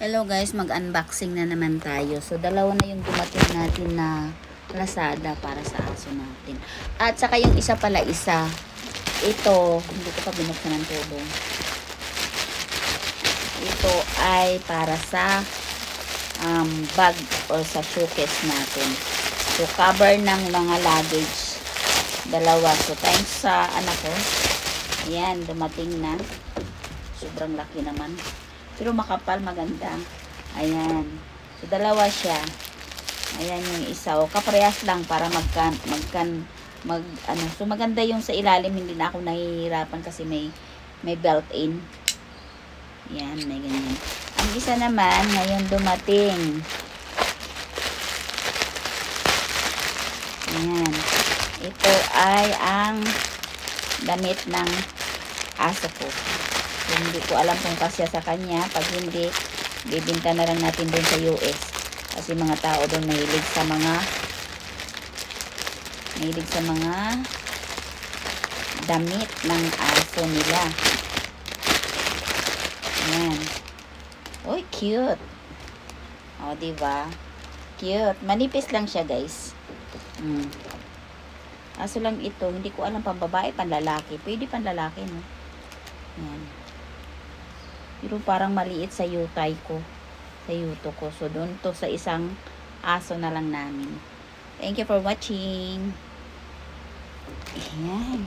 Hello guys, mag-unboxing na naman tayo. So, dalawa na yung dumating natin na Lazada para sa aso natin. At saka yung isa pala ito, hindi ko pa binuksan ng tubo. Ito ay para sa bag or sa showcase natin. So, cover ng mga luggage. Dalawa. So, thanks sa anak ko. Ayan, dumating na. Sobrang laki naman. Pero makapal, maganda. Ayan. So, dalawa siya. Ayan yung isa. O, kaparehas lang para So, maganda yung sa ilalim. Hindi na ako nahihirapan kasi may built-in. Ayan, may ganyan. Ang isa naman, ngayon dumating. Ayan. Ito ay ang damit ng aso ko. Hindi ko alam kung kasya sa kanya. Pag hindi, bibinta na lang natin doon sa US. Kasi mga tao doon mahilig sa mga damit ng aso nila. Ayan. Uy, cute. O, diba? Cute. Manipis lang siya, guys. Aso lang ito. Hindi ko alam pambabae, panlalaki. Pwede panlalaki, no? Ayan. Pero parang maliit sa yutay ko. Sa yuto ko. So, doon to sa isang aso na lang namin. Thank you for watching. Ayan.